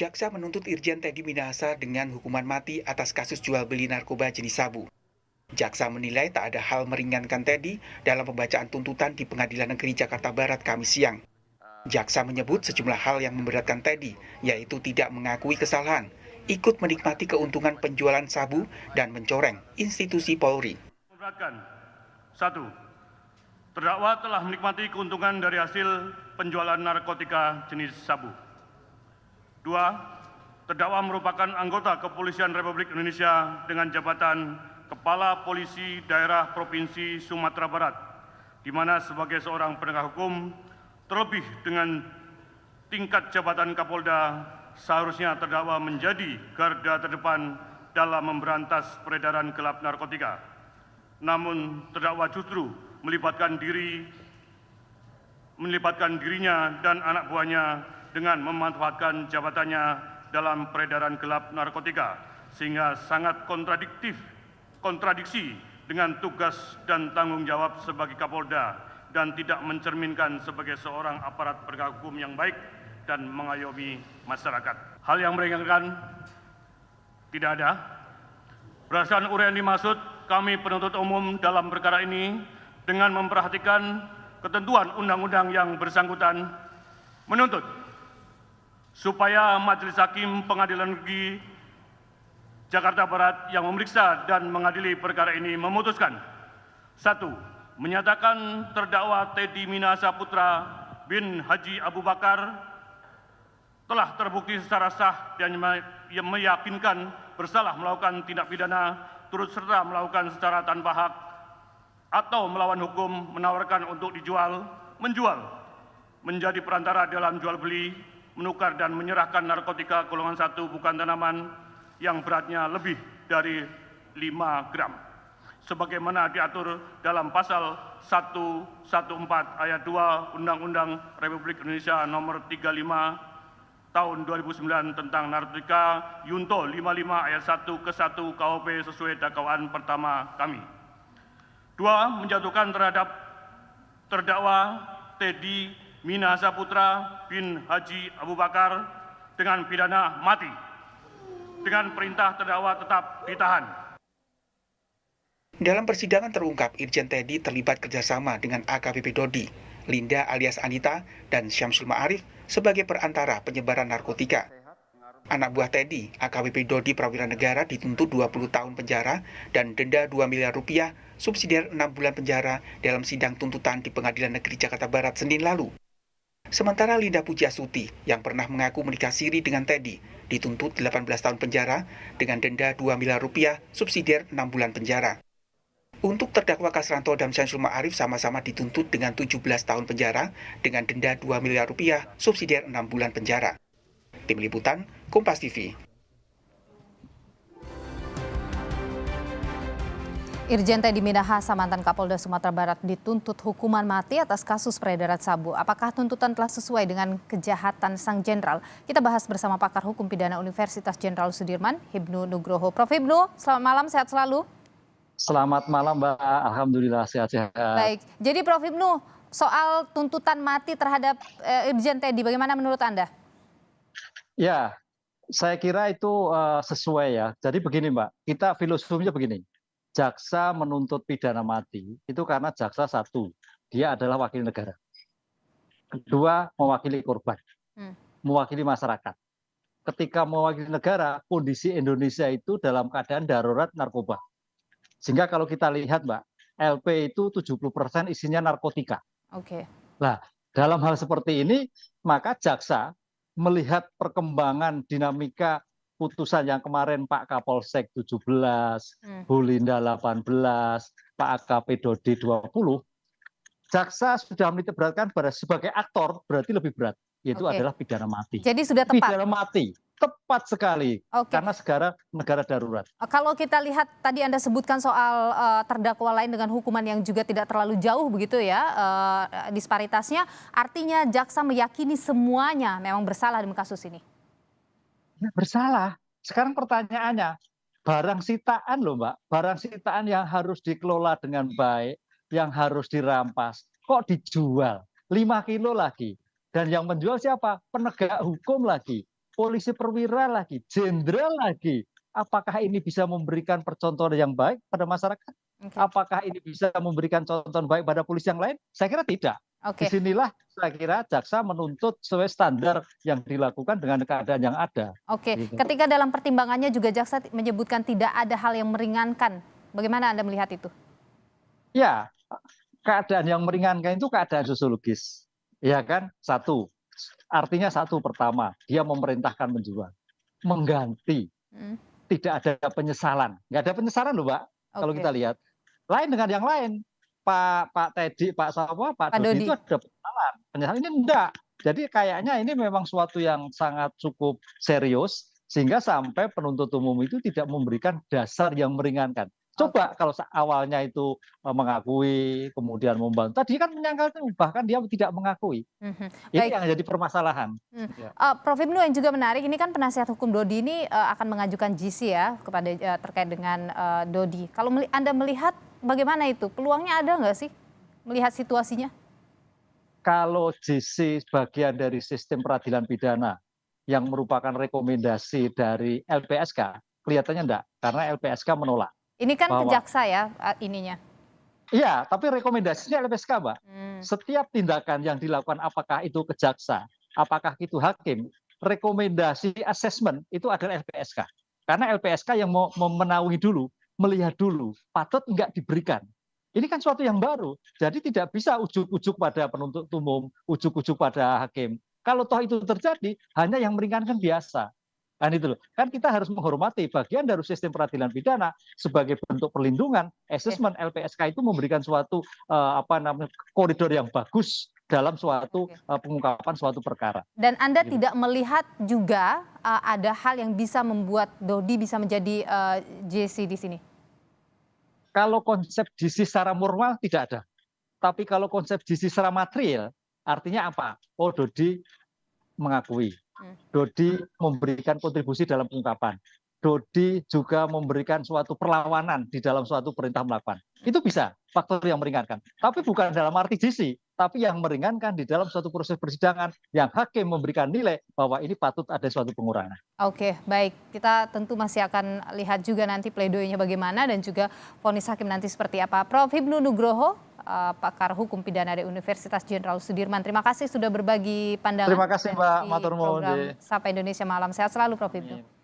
Jaksa menuntut Irjen Teddy Minahasa dengan hukuman mati atas kasus jual beli narkoba jenis sabu. Jaksa menilai tak ada hal meringankan Teddy dalam pembacaan tuntutan di Pengadilan Negeri Jakarta Barat Kamis siang. Jaksa menyebut sejumlah hal yang memberatkan Teddy, yaitu tidak mengakui kesalahan, ikut menikmati keuntungan penjualan sabu, dan mencoreng institusi Polri. Memberatkan. 1. Terdakwa telah menikmati keuntungan dari hasil penjualan narkotika jenis sabu. 2. Terdakwa merupakan anggota Kepolisian Republik Indonesia dengan jabatan Kepala Polisi Daerah Provinsi Sumatera Barat, di mana sebagai seorang penegak hukum, terlebih dengan tingkat jabatan Kapolda, seharusnya terdakwa menjadi garda terdepan dalam memberantas peredaran gelap narkotika. Namun terdakwa justru melibatkan dirinya dan anak buahnya dengan memanfaatkan jabatannya dalam peredaran gelap narkotika, sehingga sangat kontradiksi dengan tugas dan tanggung jawab sebagai Kapolda dan tidak mencerminkan sebagai seorang aparat penegak hukum yang baik dan mengayomi masyarakat. Hal yang meringankan tidak ada. Berdasarkan uraian dimaksud, kami penuntut umum dalam perkara ini dengan memperhatikan ketentuan undang-undang yang bersangkutan menuntut supaya Majelis Hakim Pengadilan Negeri Jakarta Barat yang memeriksa dan mengadili perkara ini memutuskan: 1. Menyatakan terdakwa Teddy Minahasa Putra bin Haji Abu Bakar telah terbukti secara sah dan meyakinkan bersalah melakukan tindak pidana turut serta melakukan secara tanpa hak atau melawan hukum, menawarkan untuk dijual, menjual, menjadi perantara dalam jual beli, menukar dan menyerahkan narkotika golongan 1 bukan tanaman yang beratnya lebih dari 5 gram. Sebagaimana diatur dalam pasal 114 ayat 2 Undang-Undang Republik Indonesia nomor 35 tahun 2009 tentang narkotika Yunto 55 ayat 1 ke 1 KUP sesuai dakwaan pertama kami. 2. Menjatuhkan terhadap terdakwa Teddy Minahasa Putra bin Haji Abu Bakar dengan pidana mati, dengan perintah terdakwa tetap ditahan. Dalam persidangan terungkap Irjen Teddy terlibat kerjasama dengan AKBP Dodi, Linda alias Anita, dan Syamsul Ma'arif sebagai perantara penyebaran narkotika. Anak buah Teddy, AKBP Dodi Prawira Negara, dituntut 20 tahun penjara dan denda 2 miliar rupiah, subsidiar 6 bulan penjara dalam sidang tuntutan di Pengadilan Negeri Jakarta Barat Senin lalu. Sementara Linda Pujiastuti yang pernah mengaku menikah siri dengan Teddy dituntut 18 tahun penjara dengan denda 2 miliar rupiah, subsidiar 6 bulan penjara. Untuk terdakwa Kasranto dan Syamsul Ma'arif sama-sama dituntut dengan 17 tahun penjara dengan denda 2 miliar rupiah, subsidiar 6 bulan penjara. Tim Liputan, Kompas TV. Irjen Teddy Minahasa, mantan Kapolda Sumatera Barat, dituntut hukuman mati atas kasus peredaran sabu. Apakah tuntutan telah sesuai dengan kejahatan sang jenderal? Kita bahas bersama pakar hukum pidana Universitas Jenderal Sudirman, Hibnu Nugroho. Prof. Hibnu, selamat malam, sehat selalu. Selamat malam, Mbak. Alhamdulillah sehat-sehat. Baik, jadi Prof. Hibnu, soal tuntutan mati terhadap Irjen Teddy, bagaimana menurut Anda? Ya, saya kira itu sesuai ya. Jadi begini, Mbak, kita filosofinya begini. Jaksa menuntut pidana mati itu karena jaksa satu, dia adalah wakil negara. Kedua, mewakili korban, mewakili masyarakat. Ketika mewakili negara, kondisi Indonesia itu dalam keadaan darurat narkoba. Sehingga kalau kita lihat, Mbak, LP itu 70% isinya narkotika. Oke. Nah, dalam hal seperti ini, maka jaksa melihat perkembangan dinamika putusan yang kemarin Pak Kapolsek 17, Bu Linda 18, Pak AKP Dodi 20, jaksa sudah menitikberatkan pada sebagai aktor berarti lebih berat, yaitu adalah pidana mati. Jadi sudah tepat. Pidana mati. Tepat sekali, karena negara darurat. Kalau kita lihat tadi Anda sebutkan soal terdakwa lain dengan hukuman yang juga tidak terlalu jauh begitu ya, disparitasnya, artinya jaksa meyakini semuanya memang bersalah dalam kasus ini. Bersalah. Sekarang pertanyaannya, barang sitaan loh Mbak, barang sitaan yang harus dikelola dengan baik, yang harus dirampas, kok dijual 5 kilo lagi. Dan yang menjual siapa? Penegak hukum lagi. polisi perwira lagi, jenderal lagi. Apakah ini bisa memberikan percontohan yang baik pada masyarakat? Oke. Apakah ini bisa memberikan contoh baik pada polisi yang lain? Saya kira tidak. Oke. Disinilah saya kira jaksa menuntut sesuai standar yang dilakukan dengan keadaan yang ada. Oke, Gitu. ketika dalam pertimbangannya juga jaksa menyebutkan tidak ada hal yang meringankan. Bagaimana Anda melihat itu? Ya, keadaan yang meringankan itu keadaan sosiologis. Ya kan? Satu. Artinya satu, pertama, dia memerintahkan menjual. Mengganti. Tidak ada penyesalan. Nggak ada penyesalan loh, Mbak. Kalau Oke. kita lihat. Lain dengan yang lain. Pak Teddy, Pak Dodi itu ada penyesalan. Penyesalan ini enggak. Jadi kayaknya ini memang suatu yang sangat cukup serius sehingga sampai penuntut umum itu tidak memberikan dasar yang meringankan. Coba kalau awalnya itu mengakui, kemudian membantu. Tadi kan menyangkalkan bahkan dia tidak mengakui. Ini yang jadi permasalahan. Prof. Ibnu yang juga menarik, ini kan penasihat hukum Dodi ini akan mengajukan GC ya kepada terkait dengan Dodi. Kalau Anda melihat bagaimana itu? Peluangnya ada nggak sih melihat situasinya? Kalau GC bagian dari sistem peradilan pidana yang merupakan rekomendasi dari LPSK, kelihatannya enggak, karena LPSK menolak. Ini kan ke jaksa ya ininya. Iya, tapi rekomendasinya LPSK, Mbak. Setiap tindakan yang dilakukan apakah itu ke jaksa, apakah itu hakim, rekomendasi assessment itu adalah LPSK. Karena LPSK yang mau memenaungi dulu, melihat dulu, patut enggak diberikan. Ini kan suatu yang baru, jadi tidak bisa ujuk-ujuk pada penuntut umum, ujuk-ujuk pada hakim. Kalau toh itu terjadi, hanya yang meringankan biasa. Kan itu loh. Kan kita harus menghormati bagian dari sistem peradilan pidana sebagai bentuk perlindungan. Asesmen LPSK itu memberikan suatu koridor yang bagus dalam suatu pengungkapan suatu perkara. Dan Anda tidak melihat juga ada hal yang bisa membuat Dodi bisa menjadi JC di sini? Kalau konsep GC secara moral tidak ada. Tapi kalau konsep GC secara material, artinya apa? Oh, Dodi mengakui. Dodi memberikan kontribusi dalam pengungkapan. Dodi juga memberikan suatu perlawanan di dalam suatu perintah melakukan. Itu bisa, faktor yang meringankan. Tapi bukan dalam arti GC, tapi yang meringankan di dalam suatu proses persidangan yang hakim memberikan nilai bahwa ini patut ada suatu pengurangan. Oke, baik. Kita tentu masih akan lihat juga nanti pledoinya bagaimana dan juga vonis hakim nanti seperti apa. Prof. Ibnu Nugroho, pakar hukum pidana dari Universitas Jenderal Sudirman. Terima kasih sudah berbagi pandangan. Terima kasih Mbak Matur nuwun. Program Sapa Indonesia Malam. Sehat selalu Prof. Ibnu.